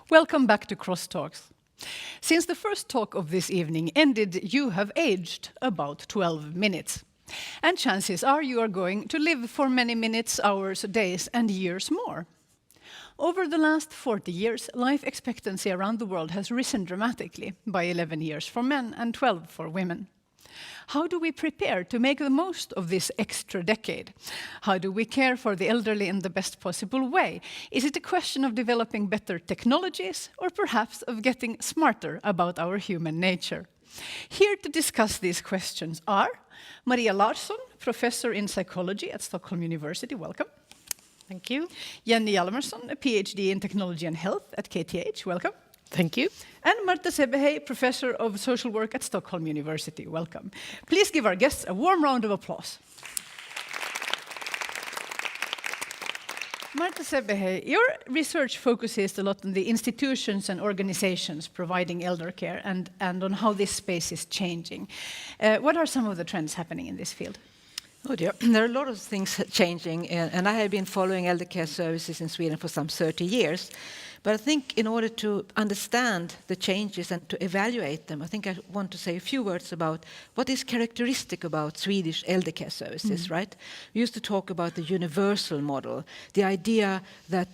Welcome back to Crosstalks. Since the first talk of this evening ended, you have aged about 12 minutes. And chances are you are going to live for many minutes, hours, days, and years more. Over the last 40 years, life expectancy around the world has risen dramatically by 11 years for men and 12 for women. How do we prepare to make the most of this extra decade? How do we care for the elderly in the best possible way? Is it a question of developing better technologies, or perhaps of getting smarter about our human nature? Here to discuss these questions are Maria Larsson, professor in psychology at Stockholm University. Welcome. Thank you. Hjalmarsson, a PhD in technology and health at KTH. Welcome. Thank you. And Marta Szebehely, professor of social work at Stockholm University. Welcome. Please give our guests a warm round of applause. Marta Szebehely, your research focuses a lot on the institutions and organizations providing elder care and on how this space is changing. What are some of the trends happening in this field? Oh dear, there are a lot of things changing, and I have been following elder care services in Sweden for some 30 years. But I think in order to understand the changes and to evaluate them, I think I want to say a few words about what is characteristic about Swedish elder care services, right? We used to talk about the universal model, the idea that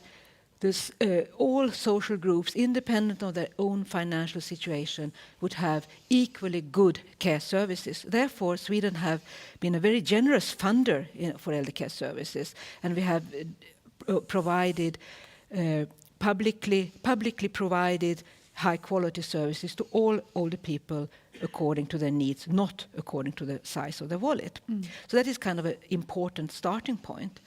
all social groups, independent of their own financial situation, would have equally good care services. Therefore, Sweden have been a very generous funder for elder care services, and we have provided publicly provided high-quality services to all older people according to their needs, not according to the size of their wallet. So that is kind of an important starting point.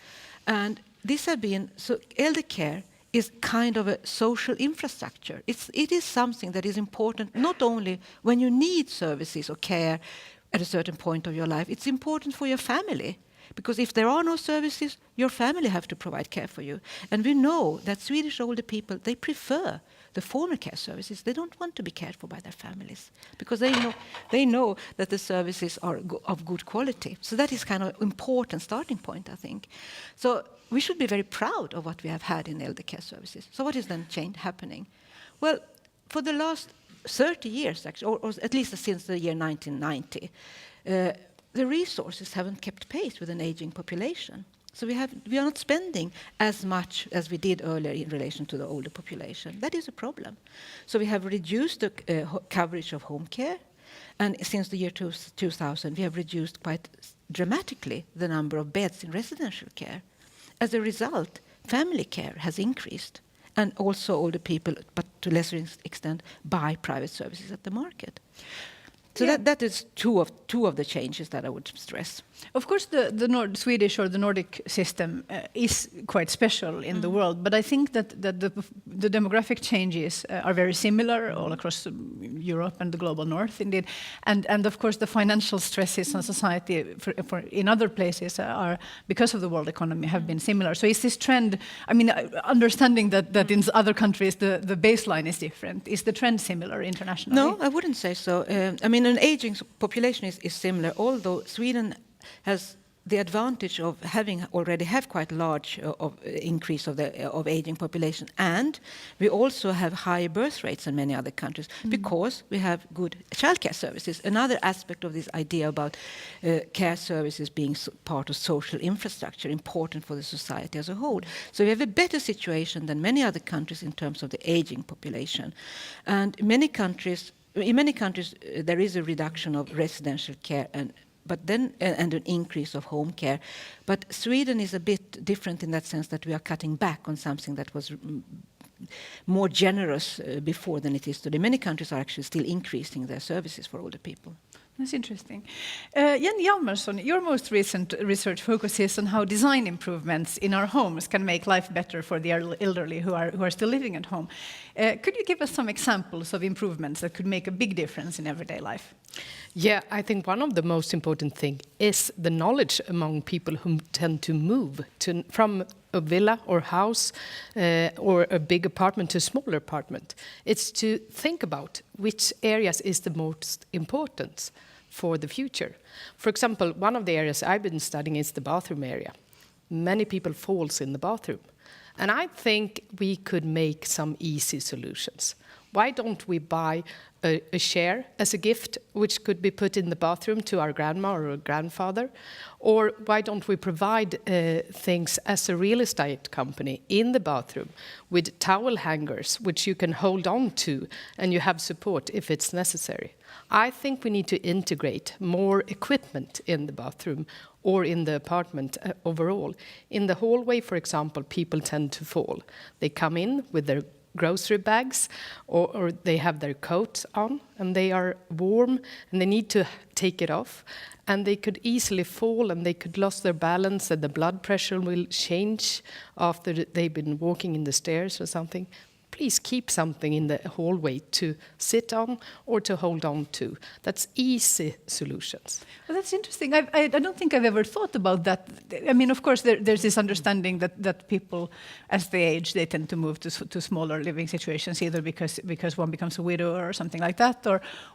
And this has been, so elder care is kind of a social infrastructure. It is something that is important not only when you need services or care at a certain point of your life, it's important for your family. Because if there are no services, your family have to provide care for you. And we know that Swedish older people, they prefer the former care services. They don't want to be cared for by their families because they know that the services are of good quality. So that is kind of an important starting point, I think. So we should be very proud of what we have had in elder care services. So what is then happening? Well, for the last 30 years, actually, or at least since the year 1990, the resources haven't kept pace with an aging population. So we are not spending as much as we did earlier in relation to the older population. That is a problem. So we have reduced the coverage of home care, and since the year 2000, we have reduced quite dramatically the number of beds in residential care. As a result, family care has increased, and also older people, but to lesser extent, buy private services at the market. So that is two of the changes that I would stress. Of course, the Swedish or the Nordic system is quite special in the world, but I think that the demographic changes are very similar all across Europe and the global north, indeed. And of course, the financial stresses on society in other places are, because of the world economy, have been similar. So is this trend, I mean, understanding that in other countries the baseline is different, is the trend similar internationally? No, I wouldn't say so. I mean, an aging population is similar, although Sweden has the advantage of already have quite large increase of aging population, and we also have higher birth rates than many other countries because we have good childcare services. Another aspect of this idea about care services being part of social infrastructure, important for the society as a whole. So we have a better situation than many other countries in terms of the aging population, and in many countries there is a reduction of residential care and an increase of home care. But Sweden is a bit different in that sense that we are cutting back on something that was more generous before than it is today. Many countries are actually still increasing their services for older people. That's interesting. Hjalmarsson, your most recent research focuses on how design improvements in our homes can make life better for the elderly who are still living at home. Could you give us some examples of improvements that could make a big difference in everyday life? Yeah, I think one of the most important thing is the knowledge among people who tend to move from a villa or house or a big apartment to a smaller apartment. It's to think about which areas is the most important for the future. For example, one of the areas I've been studying is the bathroom area. Many people falls in the bathroom. And I think we could make some easy solutions. Why don't we buy a chair as a gift, which could be put in the bathroom to our grandma or grandfather? Or why don't we provide things as a real estate company in the bathroom with towel hangers, which you can hold on to and you have support if it's necessary? I think we need to integrate more equipment in the bathroom or in the apartment overall. In the hallway, for example, people tend to fall. They come in with their grocery bags or they have their coats on and they are warm and they need to take it off, and they could easily fall and they could lose their balance and the blood pressure will change after they've been walking in the stairs or something. Please keep something in the hallway to sit on or to hold on to. That's easy solutions. Well, that's interesting. I don't think I've ever thought about that. I mean, of course, there's this understanding that people, as they age, they tend to move to smaller living situations, either because one becomes a widow or something like that,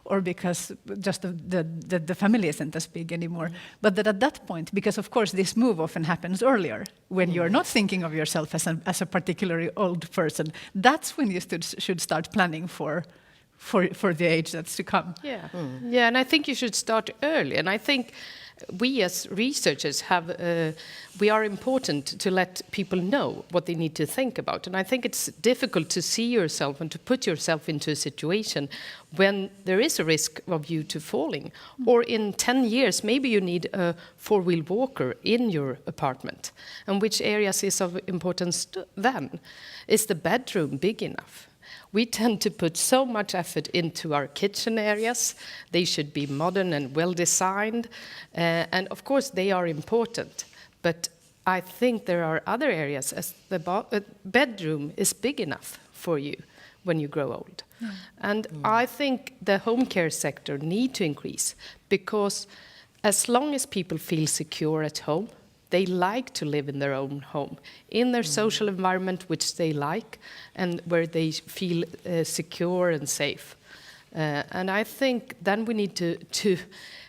or because just the family isn't as big anymore. But that at that point, because of course this move often happens earlier, when you're not thinking of yourself as a particularly old person, that's when you should start planning for the age that's to come. Yeah, yeah, and I think you should start early. And I think we as researchers we are important to let people know what they need to think about. And I think it's difficult to see yourself and to put yourself into a situation when there is a risk of you to falling. Or in 10 years, maybe you need a four-wheel walker in your apartment. And which areas is of importance then? Is the bedroom big enough? We tend to put so much effort into our kitchen areas. They should be modern and well-designed. And of course, they are important. But I think there are other areas, as the bedroom is big enough for you when you grow old. And I think the home care sector need to increase, because as long as people feel secure at home, they like to live in their own home, in their social environment, which they like, and where they feel secure and safe. And I think then we need to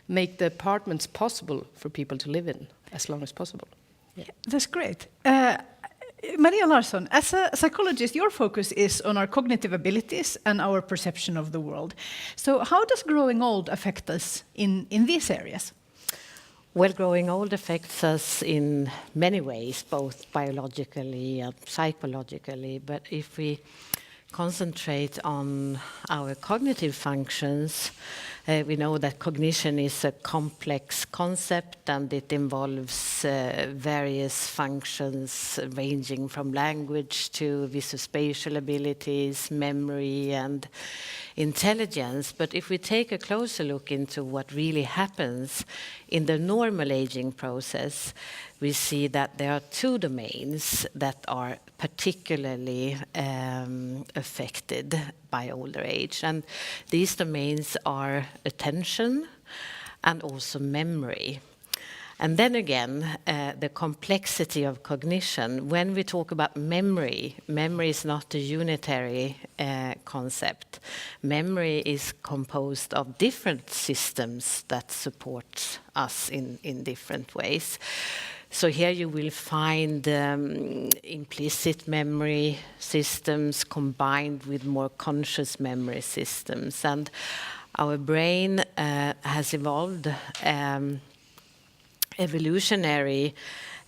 make the apartments possible for people to live in as long as possible. Yeah. That's great. Maria Larsson, as a psychologist, your focus is on our cognitive abilities and our perception of the world. So how does growing old affect us in these areas? Well, growing old affects us in many ways, both biologically and psychologically. But if we concentrate on our cognitive functions, we know that cognition is a complex concept, and it involves various functions ranging from language to visuospatial abilities, memory, and intelligence. But if we take a closer look into what really happens in the normal aging process, we see that there are two domains that are particularly affected by older age. And these domains are attention and also memory. And then again, the complexity of cognition. When we talk about memory, memory is not a unitary concept. Memory is composed of different systems that support us in different ways. So here you will find implicit memory systems combined with more conscious memory systems. And our brain has evolved evolutionary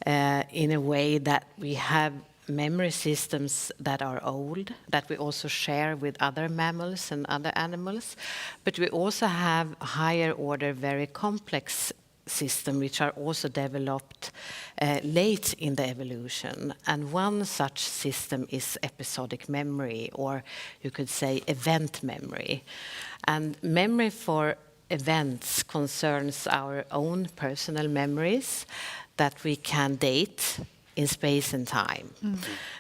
in a way that we have memory systems that are old, that we also share with other mammals and other animals. But we also have higher order, very complex systems which are also developed late in the evolution. And one such system is episodic memory, or you could say event memory. And memory for events concerns our own personal memories that we can date in space and time.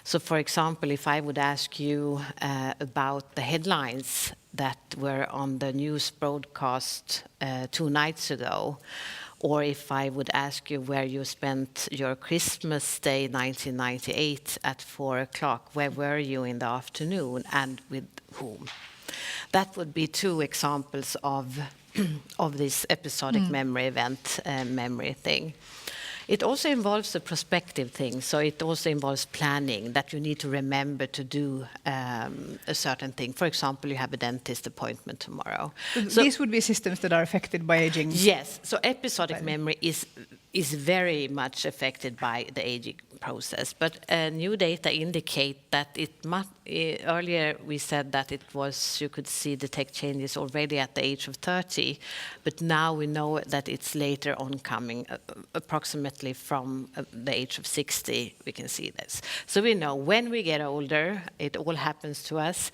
So for example, if I would ask you about the headlines that were on the news broadcast 2 nights ago, or if I would ask you where you spent your Christmas Day 1998 at 4 o'clock, where were you in the afternoon and with whom? That would be 2 examples of this episodic memory event memory thing. It also involves a prospective thing, so it also involves planning, that you need to remember to do a certain thing. For example, you have a dentist appointment tomorrow. So these would be systems that are affected by aging? Yes, so episodic memory is very much affected by the aging process, but new data indicate that earlier we said that it was, you could detect changes already at the age of 30, but now we know that it's later on coming, approximately from the age of 60, we can see this. So we know when we get older, it all happens to us.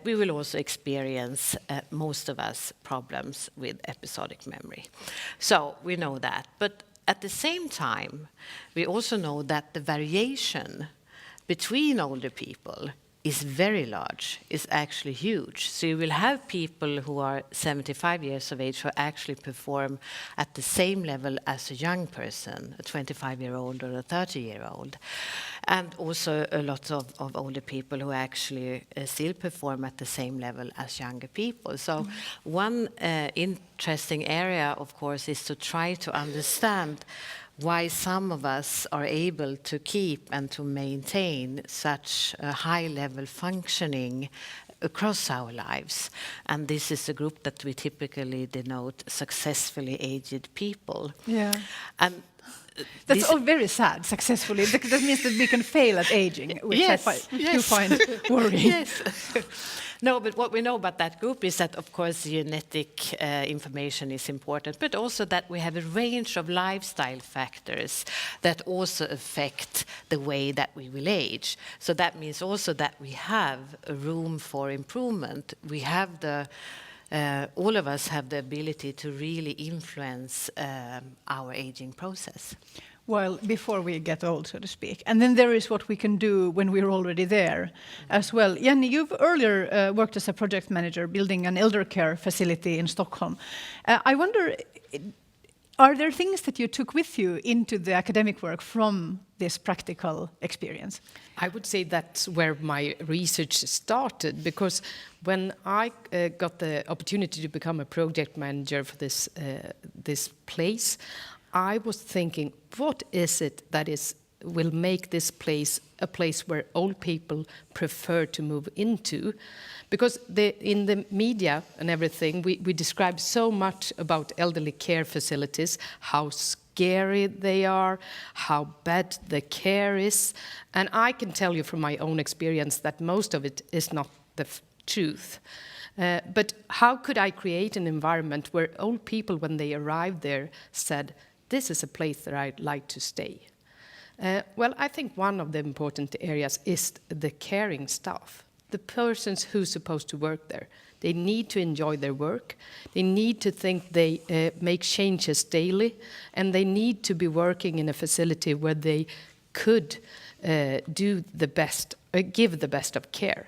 We will also experience, most of us, problems with episodic memory. So we know that, but at the same time, we also know that the variation between older people is very large, is actually huge. So you will have people who are 75 years of age who actually perform at the same level as a young person, a 25-year-old or a 30-year-old. And also a lot of older people who actually still perform at the same level as younger people. So one interesting area, of course, is to try to understand why some of us are able to keep and to maintain such a high-level functioning across our lives. And this is a group that we typically denote successfully aged people. Yeah. And that's all very sad, successfully. That means that we can fail at aging, which yes, I do find worrying. Yes. No, but what we know about that group is that, of course, genetic information is important, but also that we have a range of lifestyle factors that also affect the way that we will age. So that means also that we have a room for improvement. We have all of us have the ability to really influence our aging process. Well, before we get old, so to speak. And then there is what we can do when we're already there as well. Jenny, you've earlier worked as a project manager building an elder care facility in Stockholm. I wonder, are there things that you took with you into the academic work from this practical experience? I would say that's where my research started, because when I got the opportunity to become a project manager for this place, I was thinking, what is it that will make this place a place where old people prefer to move into? Because in the media and everything, we describe so much about elderly care facilities, how scary they are, how bad the care is. And I can tell you from my own experience that most of it is not the truth. But how could I create an environment where old people, when they arrived there, said, this is a place that I'd like to stay? Well, I think one of the important areas is the caring staff, the persons who's supposed to work there. They need to enjoy their work. They need to think they make changes daily, and they need to be working in a facility where they could do the best, give the best of care.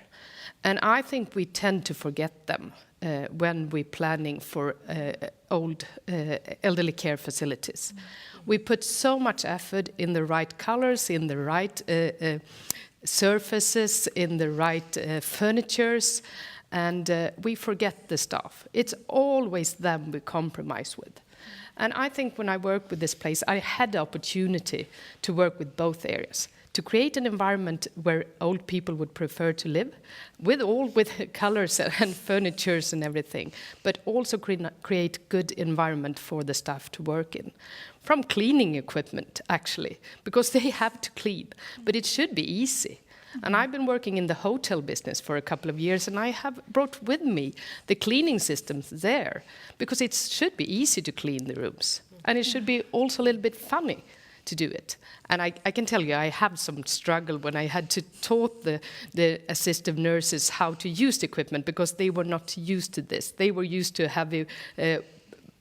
And I think we tend to forget them when we're planning for old elderly care facilities. We put so much effort in the right colors, in the right surfaces, in the right furnitures, and we forget the staff. It's always them we compromise with. And I think when I worked with this place, I had the opportunity to work with both areas, to create an environment where old people would prefer to live, with colors and furnitures and everything, but also create good environment for the staff to work in. From cleaning equipment, actually, because they have to clean, but it should be easy. And I've been working in the hotel business for a couple of years, and I have brought with me the cleaning systems there, because it should be easy to clean the rooms, and it should be also a little bit funny to do it. And I can tell you, I have some struggle when I had to taught the assistive nurses how to use the equipment, because they were not used to this. They were used to having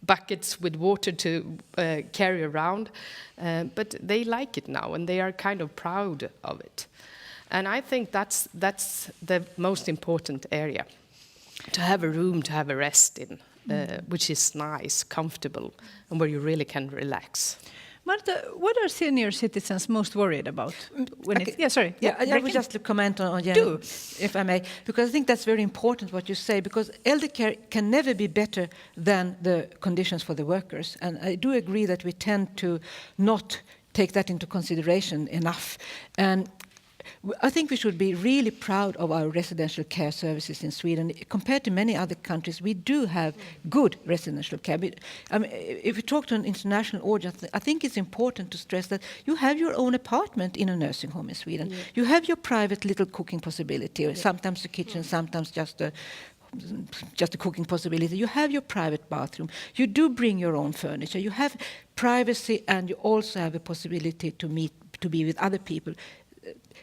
buckets with water to carry around, but they like it now, and they are kind of proud of it. And I think that's the most important area, to have a room to have a rest in, which is nice, comfortable, and where you really can relax. Marta, what are senior citizens most worried about? When Okay. I would just comment on Jenny, if I may, because I think that's very important what you say, because elder care can never be better than the conditions for the workers. And I do agree that we tend to not take that into consideration enough. And I think we should be really proud of our residential care services in Sweden. Compared to many other countries, we do have good residential care. If we talk to an international audience, I think it's important to stress that you have your own apartment in a nursing home in Sweden. Yeah. You have your private little cooking possibility, or sometimes the kitchen, sometimes just a cooking possibility. You have your private bathroom. You do bring your own furniture. You have privacy, and you also have a possibility to be with other people.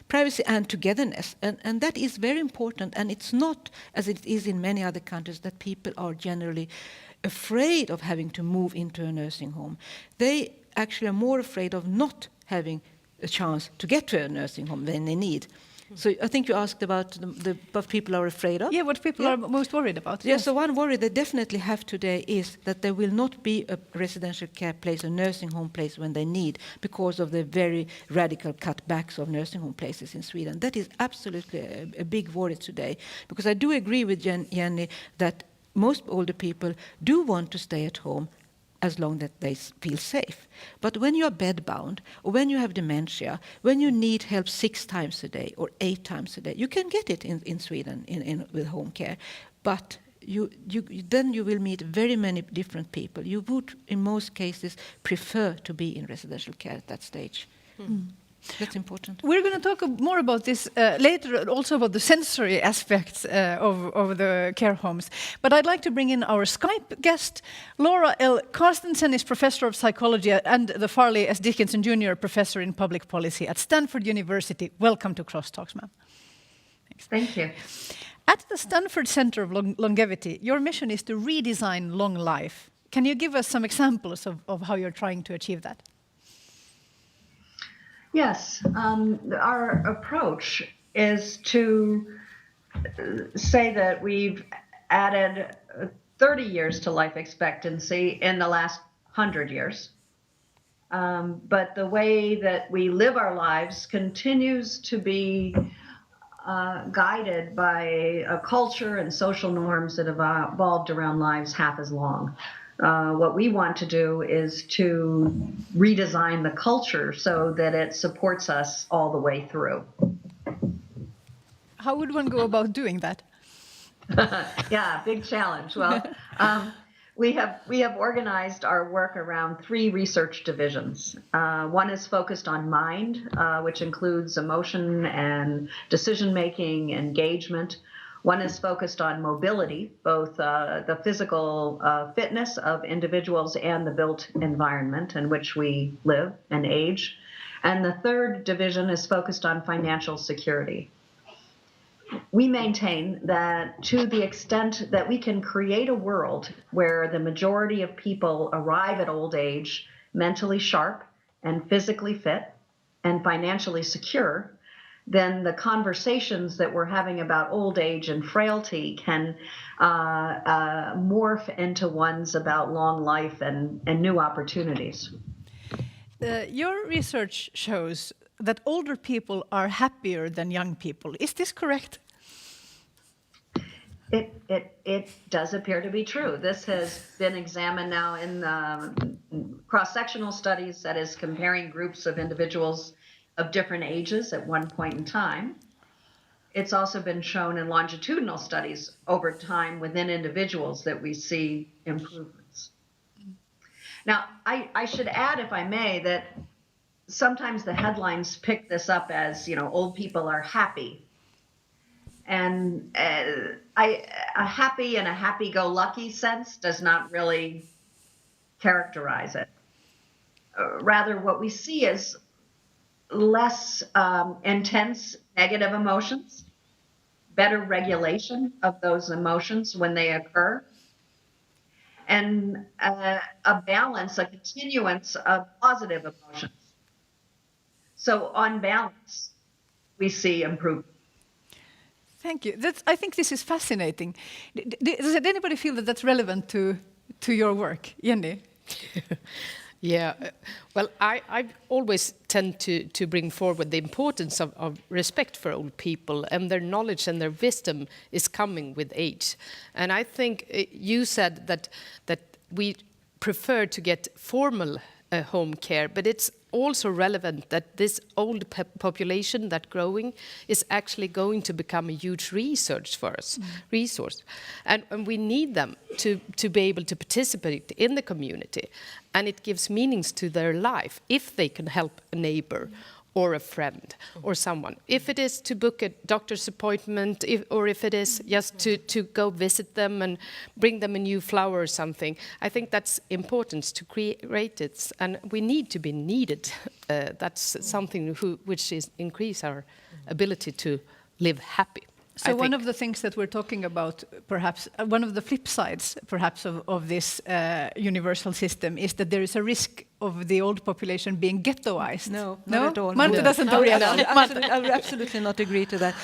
Privacy and togetherness, and that is very important, and it's not, as it is in many other countries, that people are generally afraid of having to move into a nursing home. They actually are more afraid of not having a chance to get to a nursing home than they need. So I think you asked about what people are afraid of. Yeah, what people are most worried about. Yeah, so one worry they definitely have today is that there will not be a residential care place, a nursing home place when they need, because of the very radical cutbacks of nursing home places in Sweden. That is absolutely a big worry today, because I do agree with Jenny that most older people do want to stay at home as long as they feel safe. But when you're bedbound, or when you have dementia, when you need help 6 times a day or 8 times a day, you can get it in Sweden with home care. But then you will meet very many different people. You would, in most cases, prefer to be in residential care at that stage. That's important. We're going to talk more about this later, also about the sensory aspects of the care homes. But I'd like to bring in our Skype guest. Laura L. Carsten is Professor of Psychology and the Fairleigh S. Dickinson Junior Professor in Public Policy at Stanford University. Welcome to Crosstalks, ma'am. Thank you. At the Stanford Center of Longevity, your mission is to redesign long life. Can you give us some examples of how you're trying to achieve that? Yes, our approach is to say that we've added 30 years to life expectancy in the last 100 years. But the way that we live our lives continues to be guided by a culture and social norms that have evolved around lives half as long. What we want to do is to redesign the culture so that it supports us all the way through. How would one go about doing that? Yeah, big challenge. Well, we have organized our work around 3 research divisions. One is focused on mind, which includes emotion and decision-making, engagement. One is focused on mobility, both the physical fitness of individuals and the built environment in which we live and age. And the third division is focused on financial security. We maintain that to the extent that we can create a world where the majority of people arrive at old age mentally sharp and physically fit and financially secure, then the conversations that we're having about old age and frailty can morph into ones about long life and new opportunities. Your research shows that older people are happier than young people. Is this correct? It does appear to be true. This has been examined now in cross-sectional studies, that is comparing groups of individuals of different ages at one point in time. It's also been shown in longitudinal studies over time within individuals that we see improvements. Now, I should add, if I may, that sometimes the headlines pick this up as, old people are happy. And a happy and a happy-go-lucky sense does not really characterize it. Rather, what we see is less intense negative emotions, better regulation of those emotions when they occur, and a balance, a continuance of positive emotions. So on balance, we see improvement. Thank you. I think this is fascinating. Does anybody feel that that's relevant to your work, Jenny? Yeah, well, I always tend to bring forward the importance of respect for old people, and their knowledge and their wisdom is coming with age. And I think you said that we prefer to get formal home care, but it's also relevant that this old population that growing is actually going to become a huge resource for us, and we need them to be able to participate in the community, and it gives meanings to their life if they can help a neighbor or a friend or someone. If it is to book a doctor's appointment, or if it is just to go visit them and bring them a new flower or something, I think that's important to create it, and we need to be needed. That's something which is increase our ability to live happy. So one of the things that we're talking about, perhaps, one of the flip sides, perhaps, of this universal system is that there is a risk of the old population being ghettoized. No, not at all. Marta doesn't agree at all. I would absolutely not agree to that.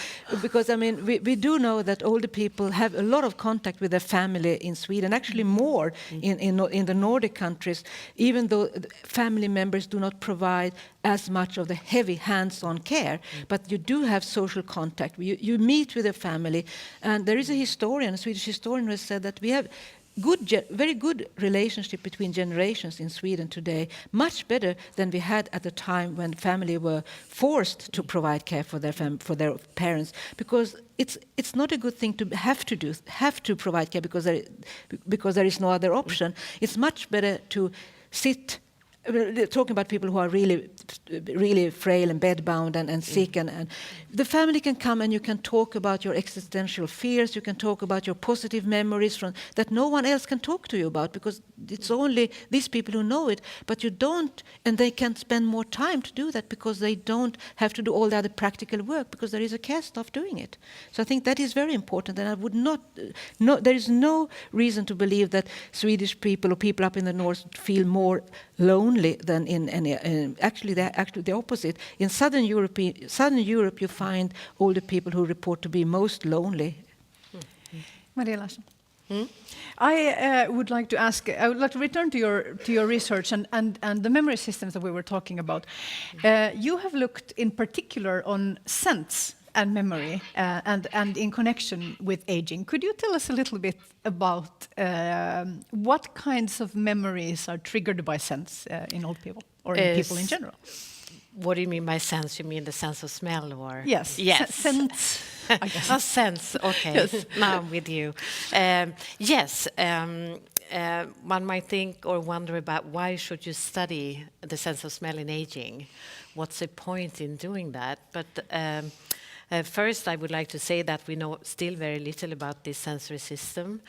Because, I mean, we do know that older people have a lot of contact with their family in Sweden, actually more in the Nordic countries, even though family members do not provide as much of the heavy hands-on care, but you do have social contact. You meet with the family, and there is a historian, a Swedish historian, who has said that we have very good relationship between generations in Sweden today, much better than we had at the time when family were forced to provide care for their parents, because it's not a good thing to have to provide care because there is no other option. It's much better to sit. Talking about people who are really frail and bedbound and sick, and the family can come and you can talk about your existential fears, you can talk about your positive memories that no one else can talk to you about, because it's only these people who know it, but you don't, and they can spend more time to do that because they don't have to do all the other practical work because there is a care staff doing it. So I think that is very important, and I would there is no reason to believe that Swedish people or people up in the north feel more lonely than in any. Actually, they're actually the opposite. In Southern Europe, you find older people who report to be most lonely. Maria Larsson. I would like to return to your research and the memory systems that we were talking about. You have looked in particular on sense and memory and in connection with aging. Could you tell us a little bit about what kinds of memories are triggered by sense in old people or in people in general? What do you mean by sense? You mean the sense of smell, or? Yes. Sense. I guess. Oh, sense. Okay. Yes. Now I'm with you. Yes. One might think or wonder about why should you study the sense of smell in aging? What's the point in doing that? But first, I would like to say that we know still very little about this sensory system,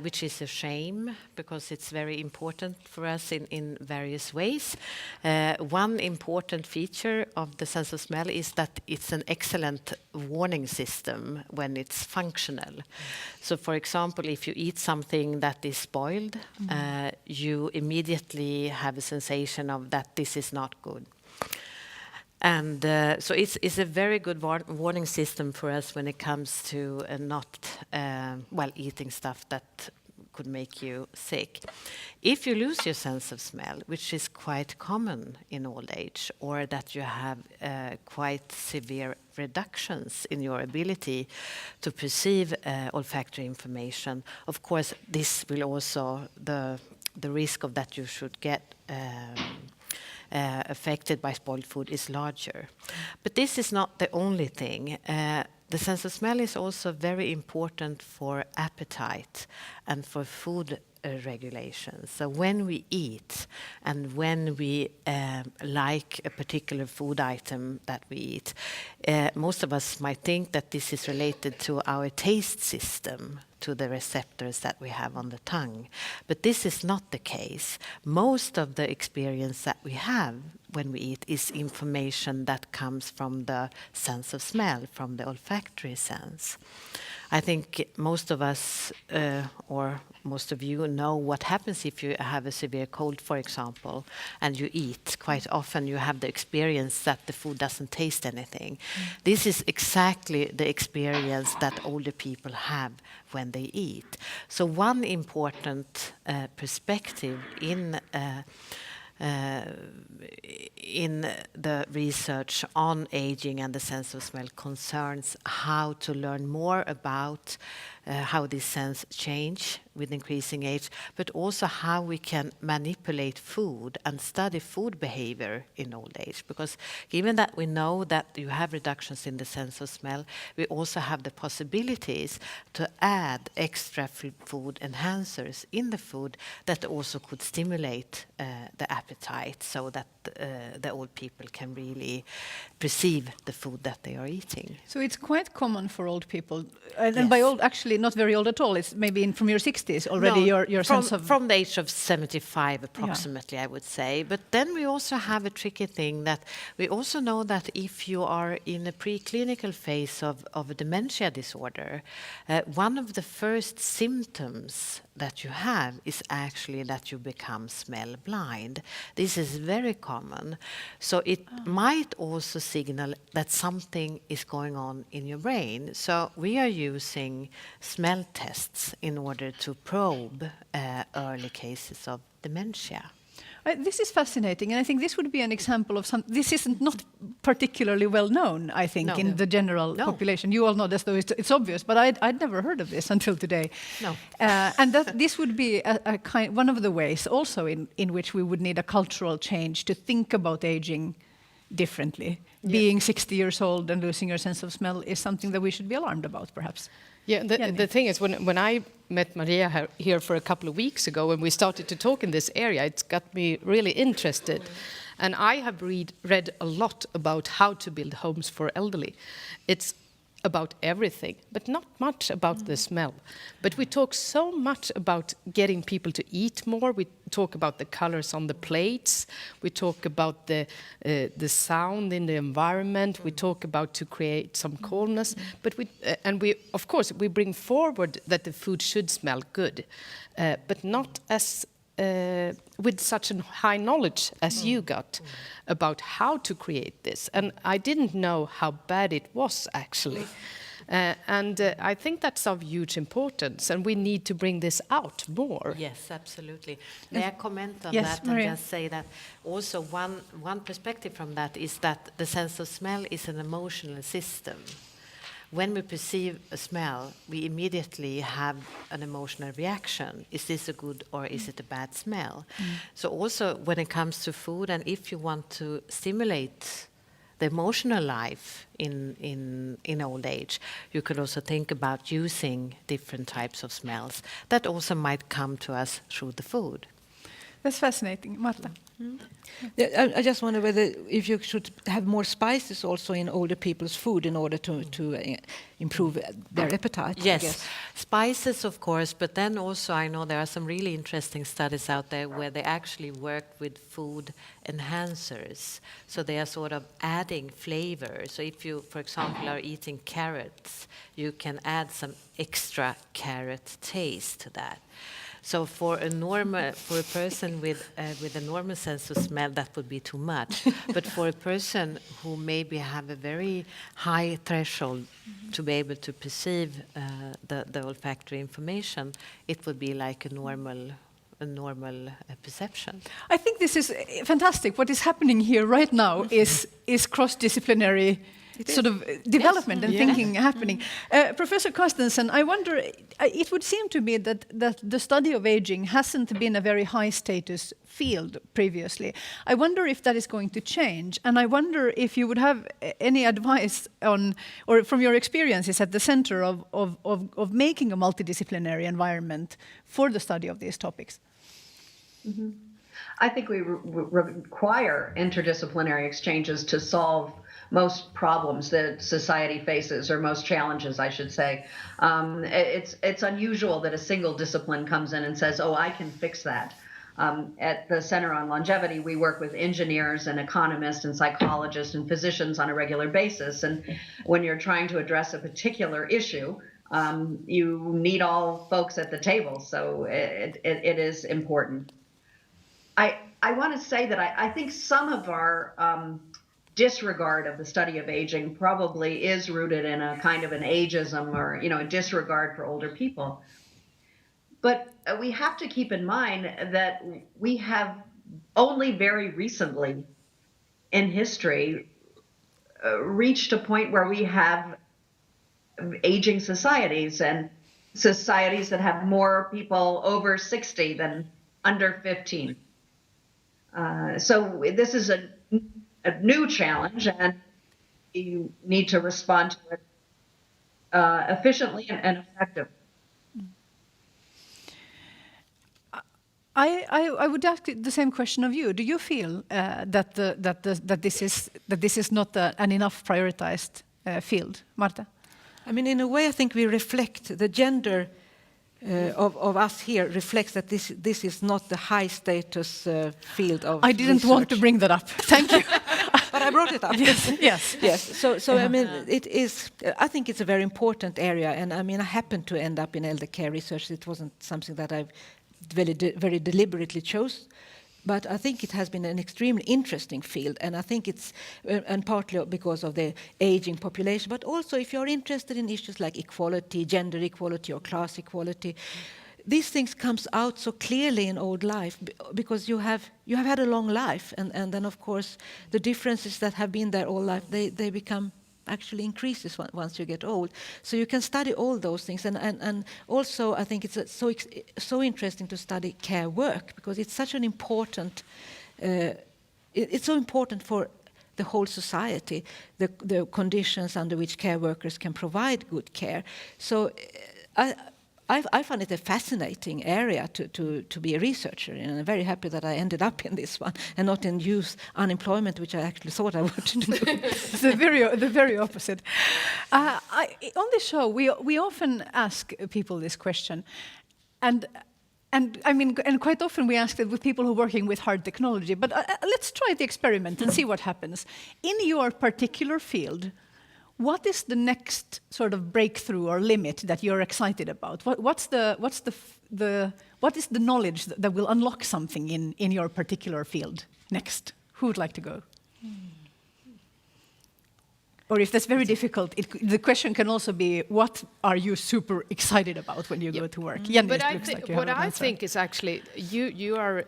which is a shame because it's very important for us in various ways. One important feature of the sense of smell is that it's an excellent warning system when it's functional. So, for example, if you eat something that is spoiled, you immediately have a sensation of that this is not good. And so it's a very good warning system for us when it comes to not eating stuff that could make you sick. If you lose your sense of smell, which is quite common in old age, or that you have quite severe reductions in your ability to perceive olfactory information, of course, this will also the risk of that you should get affected by spoiled food is larger. But this is not the only thing. The sense of smell is also very important for appetite and for food regulation. So when we eat and when we like a particular food item that we eat, most of us might think that this is related to our taste system, to the receptors that we have on the tongue. But this is not the case. Most of the experience that we have when we eat is information that comes from the sense of smell, from the olfactory sense. I think most of us, or most of you, know what happens if you have a severe cold, for example, and you eat. Quite often you have the experience that the food doesn't taste anything. This is exactly the experience that older people have when they eat. So one important perspective in in the research on aging and the sense of smell concerns how to learn more about how this sense change with increasing age, but also how we can manipulate food and study food behavior in old age. Because given that we know that you have reductions in the sense of smell, we also have the possibilities to add extra food enhancers in the food that also could stimulate the appetite, so that the old people can really perceive the food that they are eating. So it's quite common for old people, and by old, actually not very old at all. It's maybe from your 60s already. No, your sense of from the age of 75 approximately, I would say. But then we also have a tricky thing that we also know that if you are in a preclinical phase of a dementia disorder, one of the first symptoms that you have is actually that you become smell blind. This is very common. So it might also signal that something is going on in your brain. So we are using smell tests in order to probe early cases of dementia. This is fascinating, and I think this would be an example of some. This isn't not particularly well known, I think, in the general population. You all know this, though it's obvious, but I'd never heard of this until today. No. And that this would be a kind, one of the ways also in which we would need a cultural change to think about aging differently. Yeah. Being 60 years old and losing your sense of smell is something that we should be alarmed about, perhaps. Yeah, the thing is, when I met Maria here for a couple of weeks ago, and we started to talk in this area, it's got me really interested. And I have read a lot about how to build homes for elderly. It's about everything, but not much about the smell. But we talk so much about getting people to eat more. We talk about the colors on the plates. We talk about the sound in the environment. We talk about to create some calmness. But we of course we bring forward that the food should smell good, but not as with such a high knowledge as you got about how to create this. And I didn't know how bad it was, actually. And I think that's of huge importance, and we need to bring this out more. Yes, absolutely. May I comment on yes, that Maria. and just say that also one perspective from that is that the sense of smell is an emotional system. When we perceive a smell, we immediately have an emotional reaction. Is this a good or is it a bad smell? So also when it comes to food, and if you want to stimulate the emotional life in old age, you could also think about using different types of smells that also might come to us through the food. That's fascinating. Marta? Yeah, I just wonder whether if you should have more spices also in older people's food in order to improve their appetite. Yes, I guess. Spices, of course, but then also I know there are some really interesting studies out there where they actually work with food enhancers. So they are sort of adding flavor. So if you, for example, are eating carrots, you can add some extra carrot taste to that. So for a person with a normal sense of smell, that would be too much. But for a person who maybe have a very high threshold to be able to perceive the olfactory information, it would be like a normal perception. I think this is fantastic. What is happening here right now is cross-disciplinary sort of development and thinking happening. Professor Carsten, I wonder, it would seem to me that the study of aging hasn't been a very high status field previously. I wonder if that is going to change, and I wonder if you would have any advice on, or from your experiences at the center of making a multidisciplinary environment for the study of these topics. Mm-hmm. I think we require interdisciplinary exchanges to solve most problems that society faces, or most challenges, I should say. It's unusual that a single discipline comes in and says, oh, I can fix that. At the Center on Longevity, we work with engineers and economists and psychologists and physicians on a regular basis. And when you're trying to address a particular issue, you need all folks at the table. So it is important. I want to say that I think some of our disregard of the study of aging probably is rooted in a kind of an ageism, or a disregard for older people. But we have to keep in mind that we have only very recently in history reached a point where we have aging societies and societies that have more people over 60 than under 15. So this is a new challenge, and you need to respond to it efficiently and effectively. I would ask the same question of you. Do you feel that this is not an enough prioritized field, Marta? I mean, in a way, I think we reflect the gender of us here reflects that this is not the high status field of I didn't research. want to bring that up. Thank you. But I brought it up. Yes. Yes. So I mean, it is. I think it's a very important area, and I mean, I happened to end up in elder care research. It wasn't something that I very deliberately chose. But I think it has been an extremely interesting field, and I think it's, and partly because of the aging population, but also if you're interested in issues like equality, gender equality or class equality, these things comes out so clearly in old life because you have had a long life, and then of course the differences that have been there all life, they become actually increases once you get old. So you can study all those things, and also I think it's so interesting to study care work because it's such an important. It's so important for the whole society, the conditions under which care workers can provide good care. So I find it a fascinating area to be a researcher in, and I'm very happy that I ended up in this one and not in youth unemployment, which I actually thought I would do. the very opposite. On the show, we often ask people this question, and I mean, and quite often we ask it with people who are working with hard technology. But let's try the experiment and see what happens in your particular field. What is the next sort of breakthrough or limit that you're excited about? What is the knowledge that will unlock something in your particular field next? Who would like to go? Or if that's very difficult, the question can also be, what are you super excited about when you go to work? But I think is actually, you are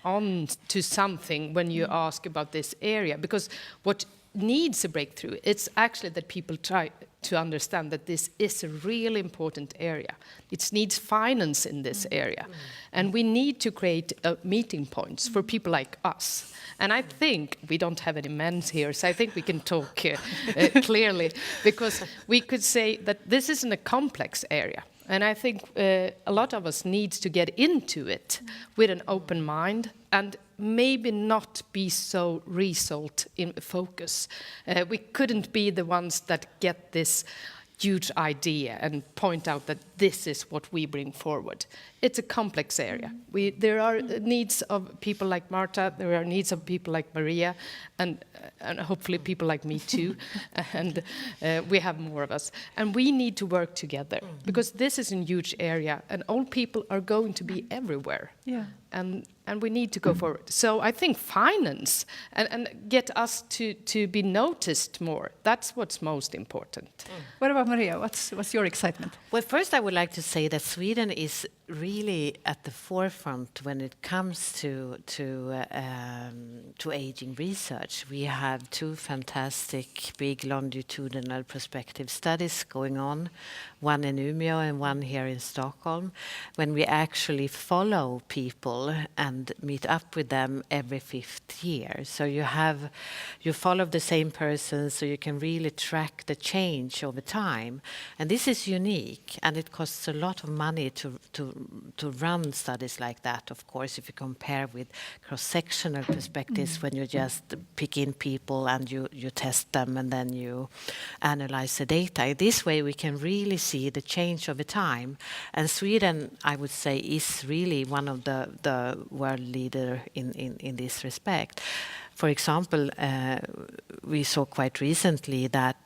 on to something when you ask about this area, because what needs a breakthrough, it's actually that people try to understand that this is a really important area. It needs finance in this area. And we need to create meeting points for people like us. And I think, we don't have any men here, so I think we can talk clearly, because we could say that this isn't a complex area. And I think a lot of us need to get into it with an open mind and maybe not be so result in focus. We couldn't be the ones that get this huge idea and point out that this is what we bring forward. It's a complex area. There are needs of people like Marta, there are needs of people like Maria, and hopefully people like me too, and we have more of us. And we need to work together, because this is a huge area, and old people are going to be everywhere. Yeah. And we need to go forward. So I think finance and get us to be noticed more. That's what's most important. What about Maria? What's your excitement? Well, first I would like to say that Sweden is really at the forefront when it comes to aging research. We have 2 fantastic big longitudinal prospective studies going on, one in Umeå and one here in Stockholm, when we actually follow people and meet up with them every 5th year. So you follow the same person, so you can really track the change over time. And this is unique, and it costs a lot of money to run studies like that, of course, if you compare with cross-sectional perspectives when you just pick in people and you test them and then you analyze the data. This way we can really see the change over time. And Sweden, I would say, is really one of the world leader in this respect. For example, we saw quite recently that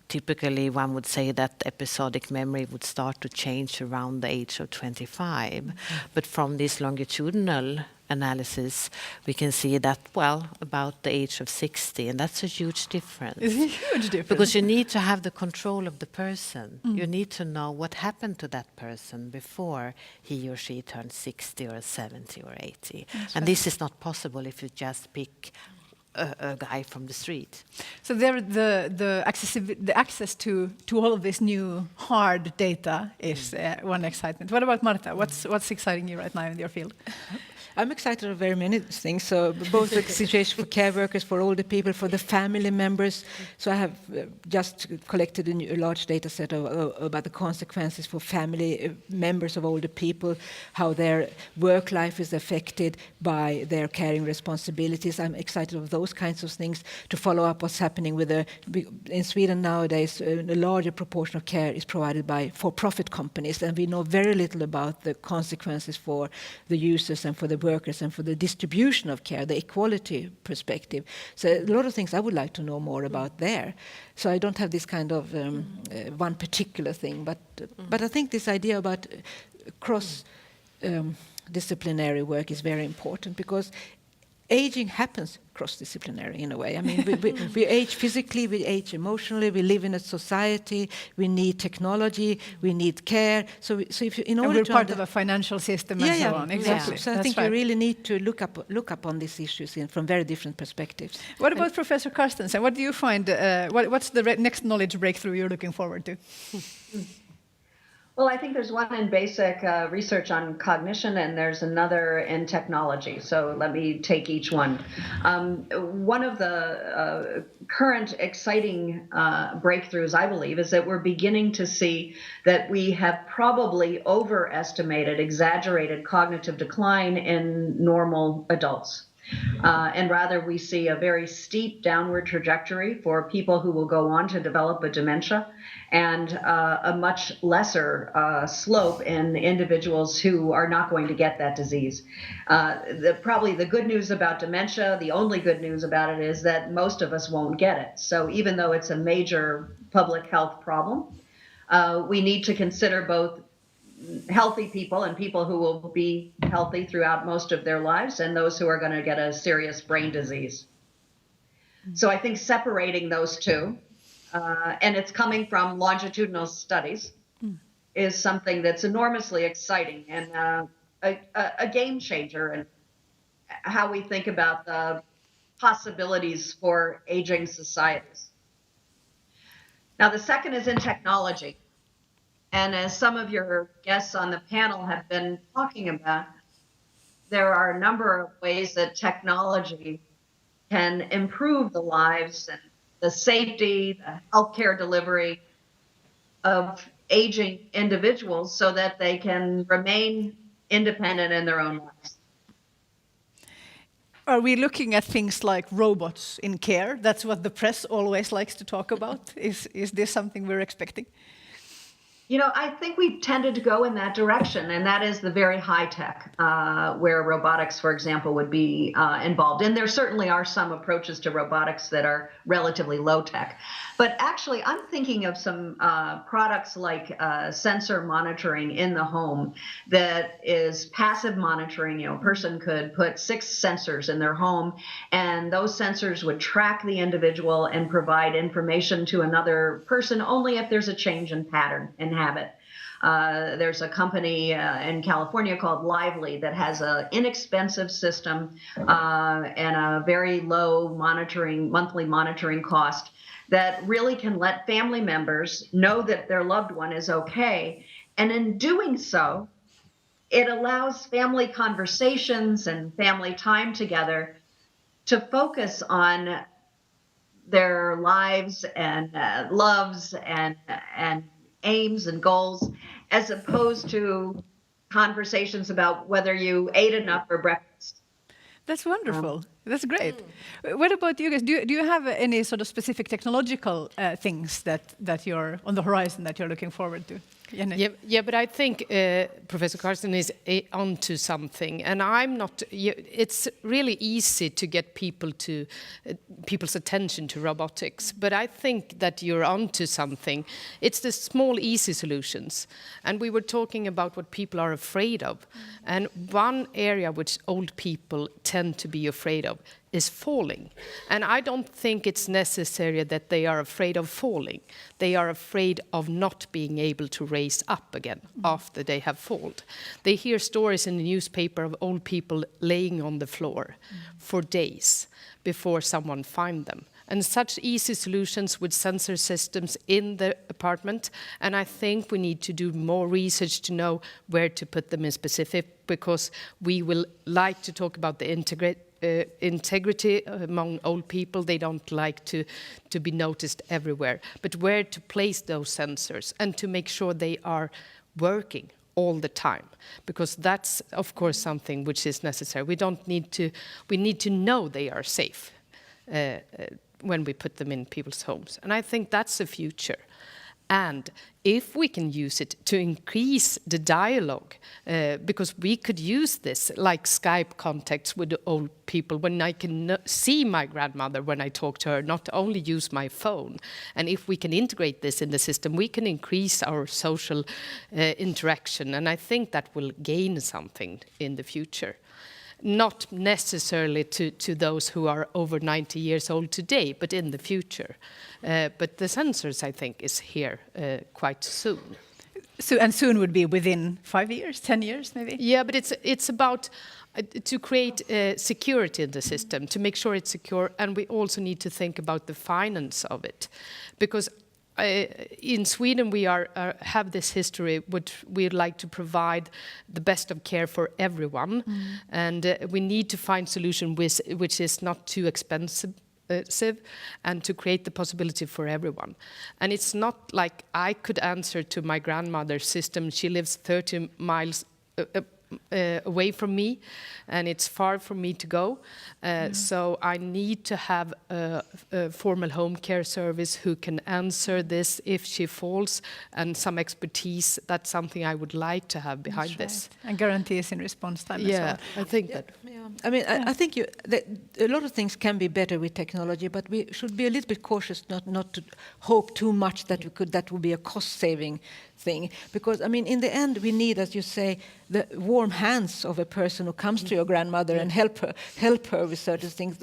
typically one would say that episodic memory would start to change around the age of 25. But from this longitudinal analysis, we can see that, well, about the age of 60, and that's a huge difference. It's a huge difference. Because you need to have the control of the person. You need to know what happened to that person before he or she turned 60 or 70 or 80. And this is not possible if you just pick a guy from the street. So there, the access to all of this new hard data is one excitement. What about Marta? What's exciting you right now in your field? I'm excited about very many things. So both the situation for care workers, for older people, for the family members. So I have just collected a large data set about the consequences for family members of older people, how their work life is affected by their caring responsibilities. I'm excited of those kinds of things, to follow up what's happening with in Sweden nowadays. A larger proportion of care is provided by for-profit companies, and we know very little about the consequences for the users and for the workers and for the distribution of care, the equality perspective. So a lot of things I would like to know more about there. So I don't have this kind of one particular thing, but I think this idea about cross-disciplinary work is very important, because aging happens cross-disciplinary in a way. I mean, we age physically, we age emotionally, we live in a society, we need technology, we need care. So if you, in order we're to part of a financial system and so on. Exactly. So I think you really need to look up on these issues from very different perspectives. What about Professor Carsten? What do you find? What's the next knowledge breakthrough you're looking forward to? Well, I think there's one in basic research on cognition, and there's another in technology. So let me take each one. One of the current exciting breakthroughs, I believe, is that we're beginning to see that we have probably overestimated, exaggerated cognitive decline in normal adults. And rather, we see a very steep downward trajectory for people who will go on to develop a dementia, and a much lesser slope in individuals who are not going to get that disease. Probably the good news about dementia, the only good news about it, is that most of us won't get it. So even though it's a major public health problem, we need to consider both healthy people and people who will be healthy throughout most of their lives, and those who are going to get a serious brain disease. So I think separating those two, and it's coming from longitudinal studies, is something that's enormously exciting and a game changer in how we think about the possibilities for aging societies. Now, the second is in technology. And as some of your guests on the panel have been talking about, there are a number of ways that technology can improve the lives and the safety, the healthcare delivery of aging individuals so that they can remain independent in their own lives. Are we looking at things like robots in care? That's what the press always likes to talk about. Is this something we're expecting? You know, I think we've tended to go in that direction, and that is the very high tech, where robotics, for example, would be involved. And there certainly are some approaches to robotics that are relatively low tech. But actually, I'm thinking of some products like sensor monitoring in the home that is passive monitoring. You know, a person could put 6 sensors in their home, and those sensors would track the individual and provide information to another person only if there's a change in pattern and habit. There's a company in California called Lively that has an inexpensive system and a very low monthly monitoring cost that really can let family members know that their loved one is okay. And in doing so, it allows family conversations and family time together to focus on their lives and loves and aims and goals, as opposed to conversations about whether you ate enough for breakfast. That's wonderful. That's great. What about you guys? Do you have any sort of specific technological things that you're on the horizon that you're looking forward to? Yeah, but I think Professor Carsten is onto something, and I'm not. It's really easy to get people's attention to robotics, but I think that you're onto something. It's the small, easy solutions, and we were talking about what people are afraid of, and one area which old people tend to be afraid of is falling. And I don't think it's necessary that they are afraid of falling. They are afraid of not being able to raise up again after they have fallen. They hear stories in the newspaper of old people laying on the floor for days before someone finds them. And such easy solutions with sensor systems in the apartment. And I think we need to do more research to know where to put them in specific, because we will like to talk about the integrity among old people. They don't like to be noticed everywhere. But where to place those sensors and to make sure they are working all the time, because that's, of course, something which is necessary. We need to know they are safe when we put them in people's homes. And I think that's the future. And if we can use it to increase the dialogue, because we could use this like Skype contacts with the old people, when I can see my grandmother when I talk to her, not only use my phone. And if we can integrate this in the system, we can increase our social interaction. And I think that will gain something in the future. Not necessarily to those who are over 90 years old today, but in the future. But the sensors, I think, is here quite soon. And soon would be within 5 years, 10 years, maybe? Yeah, but it's about to create security in the system, to make sure it's secure, and we also need to think about the finance of it. Because in Sweden, we have this history which we'd like to provide the best of care for everyone, and we need to find solution which is not too expensive, and to create the possibility for everyone. And it's not like I could answer to my grandmother's system. She lives 30 miles away from me, and it's far from me to go. So I need to have a formal home care service who can answer this if she falls, and some expertise. That's something I would like to have behind this. And guarantees in response time as well. Yeah, I think that. Yeah. I mean, I think a lot of things can be better with technology, but we should be a little bit cautious not to hope too much that that will be a cost-saving thing. Because, I mean, in the end, we need, as you say, the warm hands of a person who comes to your grandmother and help her with certain things.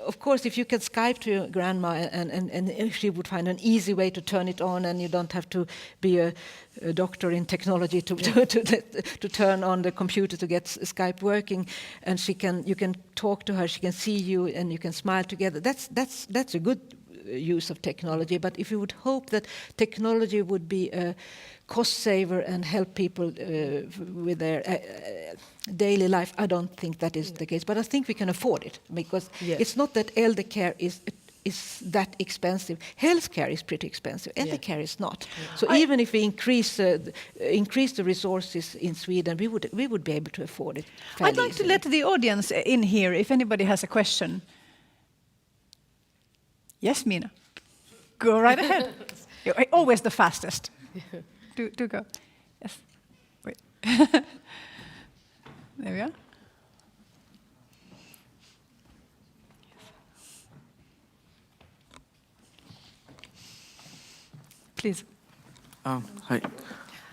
Of course, if you can Skype to your grandma and she would find an easy way to turn it on, and you don't have to be a doctor in technology to turn on the computer to get Skype working, and you can talk to her, she can see you, and you can smile together. That's a good use of technology. But if you would hope that technology would be a cost saver and help people with their daily life, I don't think that is the case. But I think we can afford it, because it's not that elder care is that expensive. Healthcare is pretty expensive. Elder care is not. So even if we increase the resources in Sweden, we would be able to afford it. I'd like to let the audience in here if anybody has a question. Yes, Mina. Go right ahead. You're always the fastest. Do go. Yes. Wait. There we are. Please. Hi.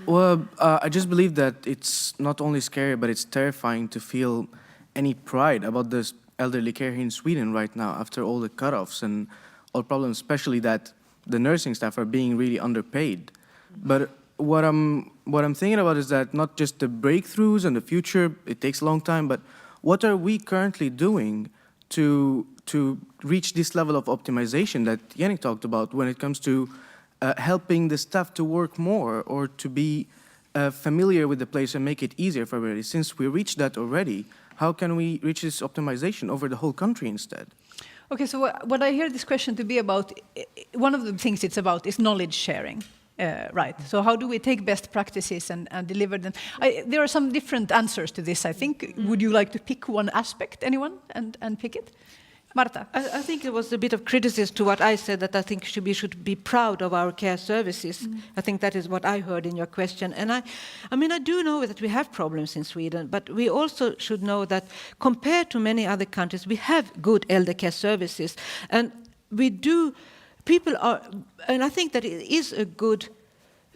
Well, I just believe that it's not only scary, but it's terrifying to feel any pride about this elderly care here in Sweden right now, after all the cutoffs and all problems, especially that the nursing staff are being really underpaid. But what I'm thinking about is that not just the breakthroughs and the future, it takes a long time, but what are we currently doing to reach this level of optimization that Jenny talked about when it comes to helping the staff to work more, or to be familiar with the place and make it easier for everybody? Since we reached that already, how can we reach this optimization over the whole country instead? Okay, so what I hear this question to be about, one of the things it's about is knowledge sharing, right? So how do we take best practices and deliver them? There are some different answers to this, I think. Would you like to pick one aspect, anyone, and pick it? Marta? I think it was a bit of criticism to what I said, that I think we should be proud of our care services. I think that is what I heard in your question. And I mean, I do know that we have problems in Sweden, but we also should know that compared to many other countries, we have good elder care services. And and I think that it is a good,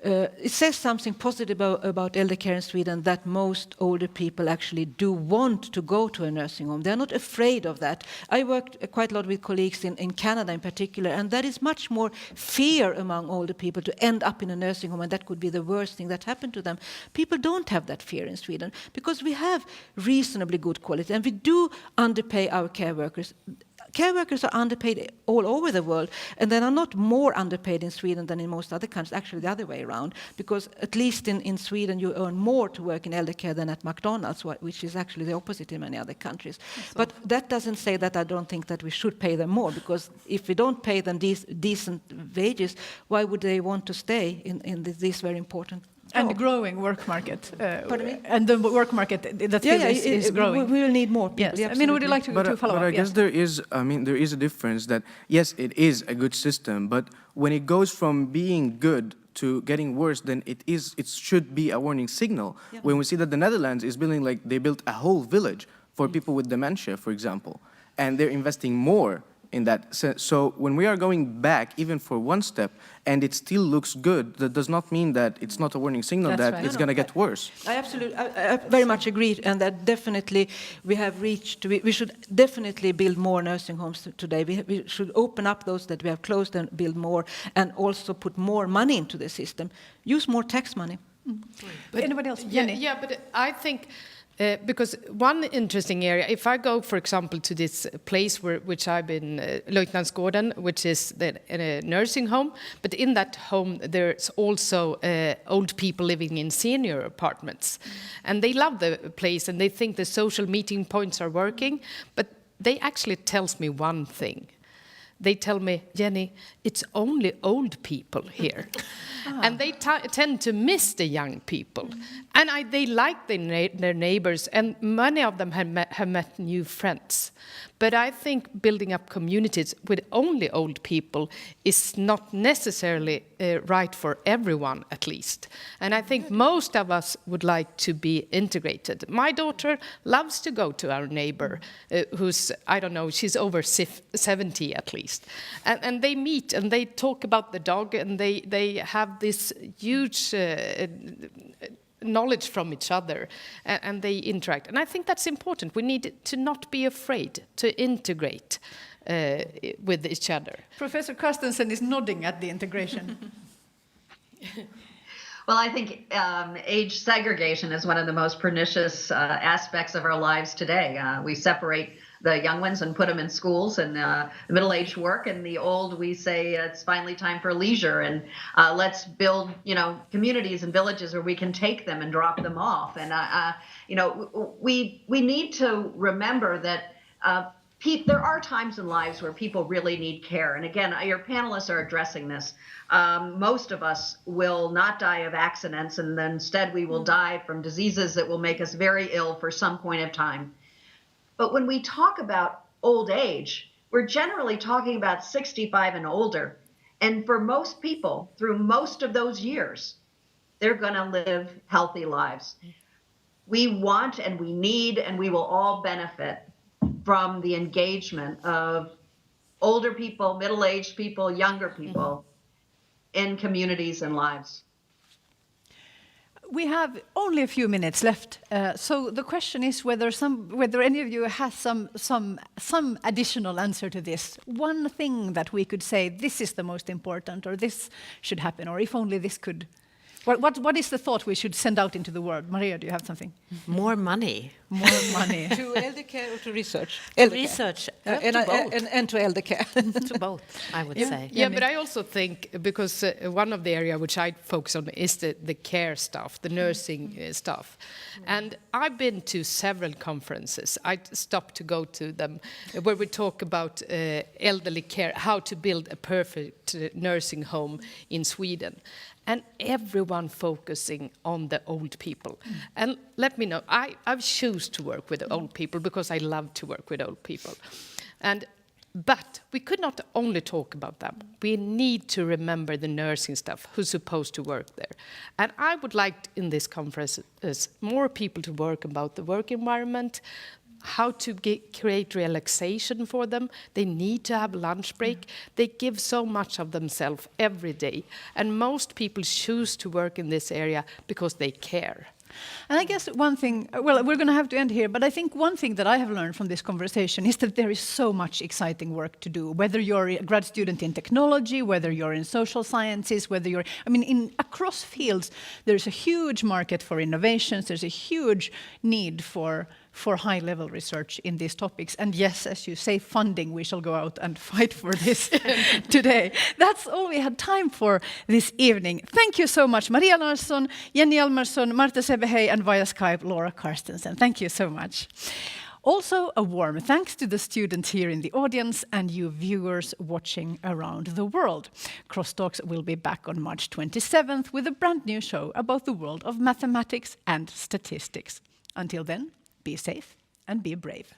it says something positive about elder care in Sweden, that most older people actually do want to go to a nursing home. They're not afraid of that. I worked quite a lot with colleagues in Canada in particular, and there is much more fear among older people to end up in a nursing home, and that could be the worst thing that happened to them. People don't have that fear in Sweden because we have reasonably good quality, and we do underpay our care workers. Care workers are underpaid all over the world, and they are not more underpaid in Sweden than in most other countries, actually the other way around, because at least in Sweden you earn more to work in elder care than at McDonald's, which is actually the opposite in many other countries. But that doesn't say that I don't think that we should pay them more, because if we don't pay them decent wages, why would they want to stay in this very important and the growing work market. Pardon me? And the work market that is growing. We will need more people. Yes, I mean, would you like to follow up? But I guess there is a difference that, yes, it is a good system, but when it goes from being good to getting worse, then it should be a warning signal. Yeah. When we see that the Netherlands is building, like, they built a whole village for people with dementia, for example, and they're investing more in that sense. So when we are going back, even for one step, and it still looks good, that does not mean that it's not a warning signal that it's going to get worse. I very much agree, and that definitely we have reached. We should definitely build more nursing homes today. We should open up those that we have closed and build more, and also put more money into the system. Use more tax money. But anybody else? Yeah, but I think. Because one interesting area, if I go, for example, to this place which I've been, Löjtnantsgården, which is a nursing home, but in that home there's also old people living in senior apartments. And they love the place and they think the social meeting points are working, but they actually tells me one thing. They tell me, Jenny, it's only old people here. And they tend to miss the young people. And they like their neighbors, and many of them have met new friends. But I think building up communities with only old people is not necessarily right for everyone, at least. And I think most of us would like to be integrated. My daughter loves to go to our neighbor, who's, I don't know, she's over 70 at least. And they meet and they talk about the dog, and they have this huge knowledge from each other, and they interact. And I think that's important. We need to not be afraid to integrate with each other. Professor Carsten is nodding at the integration. Well, I think age segregation is one of the most pernicious aspects of our lives today. We separate the young ones and put them in schools, and the middle-aged work, and the old, we say it's finally time for leisure, and let's build, communities and villages where we can take them and drop them off. And we need to remember that there are times in lives where people really need care. And again, your panelists are addressing this. Most of us will not die of accidents, and then instead we will die from diseases that will make us very ill for some point of time. But when we talk about old age, we're generally talking about 65 and older. And for most people, through most of those years, they're going to live healthy lives. We want and we need, and we will all benefit from the engagement of older people, middle-aged people, younger people in communities and lives. We have only a few minutes left, so the question is whether any of you has some additional answer to this. One thing that we could say, this is the most important, or this should happen, or if only this could. What is the thought we should send out into the world? Maria, do you have something? More money. More money. To elder care or to research? Research. And to both. And to elder care. To both, I would say. Yeah, but I also think, because one of the areas which I focus on is the care stuff, the nursing stuff. And I've been to several conferences. I stopped to go to them, where we talk about elderly care, how to build a perfect nursing home in Sweden. And everyone focusing on the old people. And let me know, I choose to work with old people because I love to work with old people. And But we could not only talk about them. We need to remember the nursing staff who's supposed to work there. And I would like in this conference more people to work about the work environment, how to create relaxation for them. They need to have lunch break. They give so much of themselves every day. And most people choose to work in this area because they care. And I guess one thing, well, we're going to have to end here, but I think one thing that I have learned from this conversation is that there is so much exciting work to do, whether you're a grad student in technology, whether you're in social sciences, whether you're, across fields, there's a huge market for innovations, there's a huge need for high-level research in these topics. And yes, as you say, funding, we shall go out and fight for this today. That's all we had time for this evening. Thank you so much, Maria Larsson, Jenny Hjalmarsson, Marta Szebehely, and via Skype, Laura Carsten. Thank you so much. Also, a warm thanks to the students here in the audience and you viewers watching around the world. Crosstalks will be back on March 27th with a brand new show about the world of mathematics and statistics. Until then, be safe and be brave.